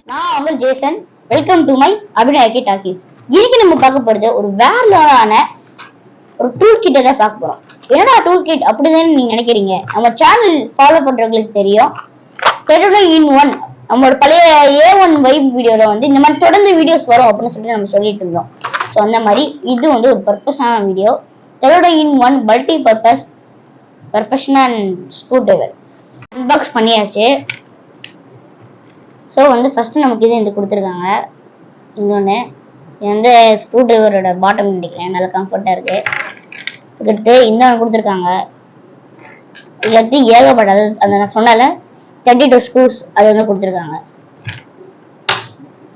நான் உங்கள் Jason. Welcome to my Abhinayaki talkies. இன்னைக்கு நம்ம பார்க்க போறது ஒரு வேற லெவலான ஒரு டூல் கிட்ட தான் பார்க்க போறோம். என்னடா டூல் கிட் அப்படின்னு நீங்க நினைக்கிறீங்க? நம்ம சேனல் ஃபாலோ பண்றவங்களுக்கு தெரியும். இன் ஒன் நம்மளோட பழைய A1 வைப் வீடியோல வந்து இந்த மாதிரி தொடர்ந்து வீடியோஸ் வரும் அப்படின்னு சொல்லிட்டு நம்ம சொல்லிட்டு இருந்தோம். ஸோ அந்த மாதிரி இது வந்து ஒரு பர்பஸான video. In one multi purpose professional screw driver unbox பண்ணியாச்சு. ஸோ வந்து ஃபஸ்ட்டு நமக்கு இது கொடுத்துருக்காங்க. இன்னொன்று இது வந்து ஸ்க்ரூ டிரைவரோட பாட்டம் நினைக்கிறேன், நல்லா கம்ஃபர்ட்டாக இருக்குது. இதுக்கு இன்னொன்று கொடுத்துருக்காங்க. இதுக்கு ஏகப்பட்டது அந்த நான் சொன்னால 32 ஸ்க்ரூஸ் அது வந்து கொடுத்துருக்காங்க.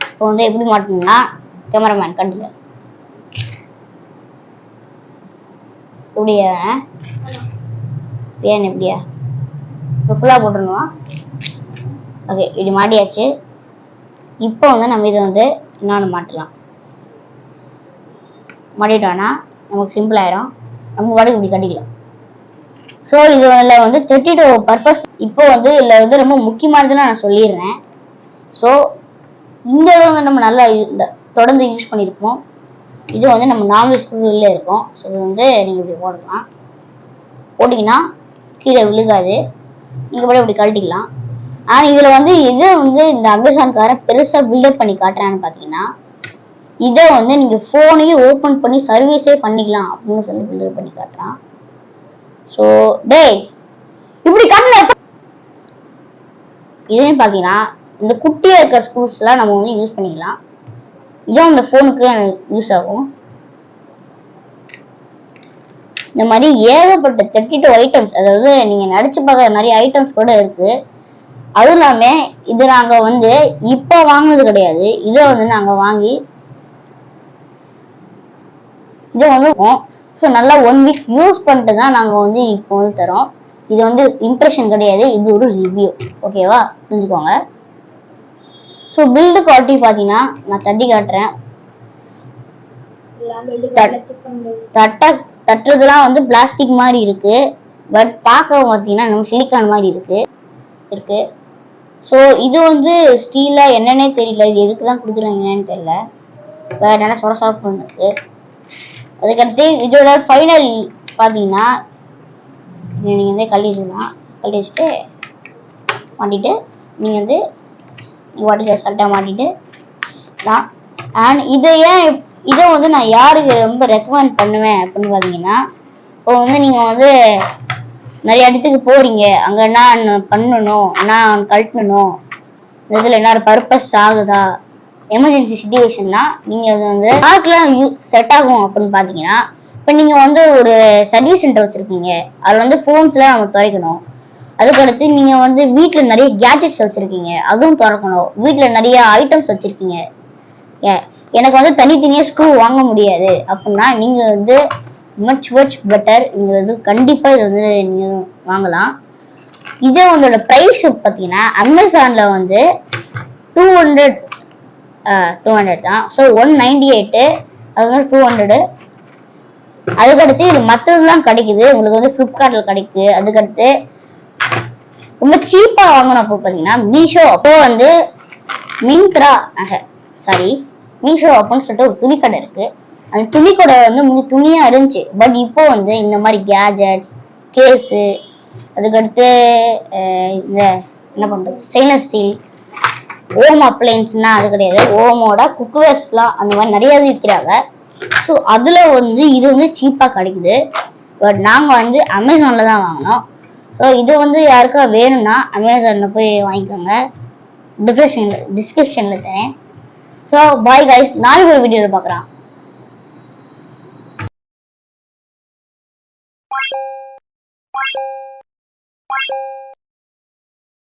இப்போ வந்து எப்படி மாட்டணும்னா கேமராமேன் கண்டுங்க இப்படியா ஏன் எப்படியா இப்போ ஃபுல்லாக போட்டுருணுமா? ஓகே, இப்படி மாட்டியாச்சு. இப்போ வந்து நம்ம இதை வந்து இன்னொன்று மாட்டலாம். மாட்டிட்டோன்னா நமக்கு சிம்பிள் ஆயிரும். நம்ம பாட்டுக்கு இப்படி கட்டிக்கலாம். ஸோ இதில் வந்து 32 பர்பஸ். இப்போ வந்து இதில் வந்து ரொம்ப முக்கியமானதுலாம் நான் சொல்லிடுறேன். ஸோ இந்த வந்து நம்ம நல்லா தொடர்ந்து யூஸ் பண்ணியிருப்போம். இது வந்து நம்ம நார்மல் ஸ்க்ரூவில் இருக்கும். ஸோ இது வந்து நீங்கள் இப்படி போடலாம். போட்டிங்கன்னா கீழே விழுகாது. நீங்கள் கூட இப்படி கழட்டிக்கலாம். ஆனால் இதில் வந்து இதை வந்து இந்த அமேசான்காரன் பெருசாக பில்டப் பண்ணி காட்டுறான்னு பார்த்தீங்கன்னா, இதை வந்து நீங்கள் ஃபோனையும் ஓப்பன் பண்ணி சர்வீஸே பண்ணிக்கலாம் அப்படின்னு சொல்லி பில்டப் பண்ணி காட்டுறான். ஸோ இப்படி காட்டின இதையும் பார்த்தீங்கன்னா இந்த குட்டியாக இருக்கிற ஸ்க்ரூஸ்லாம் நம்ம வந்து யூஸ் பண்ணிக்கலாம். இதுவும் இந்த ஃபோனுக்கு யூஸ் ஆகும். இந்த மாதிரி ஏகப்பட்ட 32 ஐட்டம்ஸ், அதாவது நீங்கள் நடிச்சு பார்க்குற நிறைய ஐட்டம்ஸ் கூட இருக்கு. அதுவும் இல்லாமல் இது நாங்கள் வந்து இப்போ வாங்கினது கிடையாது. இதை வந்து நாங்கள் வாங்கி இதை வந்து ஸோ நல்லா 1 வீக் யூஸ் பண்ணிட்டு தான் நாங்கள் வந்து இப்போ வந்து தரோம். இது வந்து இம்ப்ரெஷன் கிடையாது, இது ஒரு ரிவ்யூ. ஓகேவா, புரிஞ்சுக்கோங்க. ஸோ பில்டு குவாலிட்டி பார்த்தீங்கன்னா நான் தட்டி காட்டுறேன். தட்டுறதுலாம் வந்து பிளாஸ்டிக் மாதிரி இருக்கு. பட் பார்க்க பார்த்தீங்கன்னா நம்ம சிலிக்கான் மாதிரி இருக்கு. ஸோ இது வந்து ஸ்டீலா என்னன்னே தெரியல. இது எதுக்கு தான் கொடுத்துருவாங்கன்னு தெரியல. வேற என்ன சொரசாஃப்ட் இருக்கு. அதுக்கடுத்து இதோட ஃபைனல் பார்த்தீங்கன்னா நீங்கள் வந்து கழட்டி வச்சுட்டு மாட்டிட்டு நீங்கள் வந்து வாட்டி சல்ட்டாக மாட்டிட்டு அண்ட் இதை வந்து நான் யாருக்கு ரொம்ப ரெக்கமெண்ட் பண்ணுவேன் அப்படின்னு பார்த்தீங்கன்னா, இப்போ வந்து நீங்கள் வந்து நிறைய இடத்துக்கு போறீங்க, அங்கே நான் பண்ணணும், நான் கழட்டணும், இதில் என்ன பர்பஸ் ஆகுதா, எமர்ஜென்சி சுச்சுவேஷன்னா நீங்கள் அது வந்து யாருக்கெல்லாம் செட் ஆகும் அப்படின்னு பார்த்தீங்கன்னா, இப்போ நீங்கள் வந்து ஒரு சர்வீஸ் சென்டர் வச்சுருக்கீங்க, அதில் வந்து ஃபோன்ஸ்லாம் நம்ம துறைக்கணும். அதுக்கடுத்து நீங்கள் வந்து வீட்டில் நிறைய கேட்ஜெட்ஸ் வச்சுருக்கீங்க, அதுவும் திறக்கணும். வீட்டில் நிறைய ஐட்டம்ஸ் வச்சுருக்கீங்க, எனக்கு வந்து தனித்தனியாக ஸ்க்ரூ வாங்க முடியாது அப்படின்னா நீங்கள் வந்து மச் பெட்டர். நீங்கள் வந்து கண்டிப்பாக இது வந்து நீங்கள் வாங்கலாம். இதே உங்களோட ப்ரைஸ் பார்த்தீங்கன்னா அமேசானில் வந்து 200 தான். ஸோ 198, அது வந்து 200. அதுக்கடுத்து இது மற்றதுலாம் கிடைக்குது உங்களுக்கு வந்து ஃப்ளிப்கார்ட்டில் கிடைக்குது. அதுக்கடுத்து ரொம்ப சீப்பாக வாங்கணும் அப்போ பார்த்தீங்கன்னா மீஷோ. அப்போ வந்து மீஷோ அப்படின்னு சொல்லிட்டு ஒரு துணிக்கடை இருக்கு. அந்த துணிக்கடை வந்து முன்னாடி துணியா இருந்துச்சு. பட் இப்போ வந்து இந்த மாதிரி கேஜெட்ஸ், கேஸு, அதுக்கடுத்து இந்த என்ன பண்றது ஸ்டெயின்லெஸ் ஸ்டீல் ஓம் அப்ளையன்ஸ்னா அது கிடையாது, ஓமோட குக்வேர்ஸ்லாம் அந்த மாதிரி நிறைய விற்கிறாங்க. ஸோ அதில் வந்து இது வந்து சீப்பாக கிடைக்குது. பட் நாங்கள் வந்து அமேசானில் தான் வாங்கினோம். ஸோ இது வந்து யாருக்கா வேணும்னா அமேசானில் போய் வாங்கிக்கோங்க. டிஸ்கிரிப்ஷனில் தரேன். ஸோ பாய் கைஸ், நாளைக்கு ஒரு வீடியோவில் பார்க்குறேன்.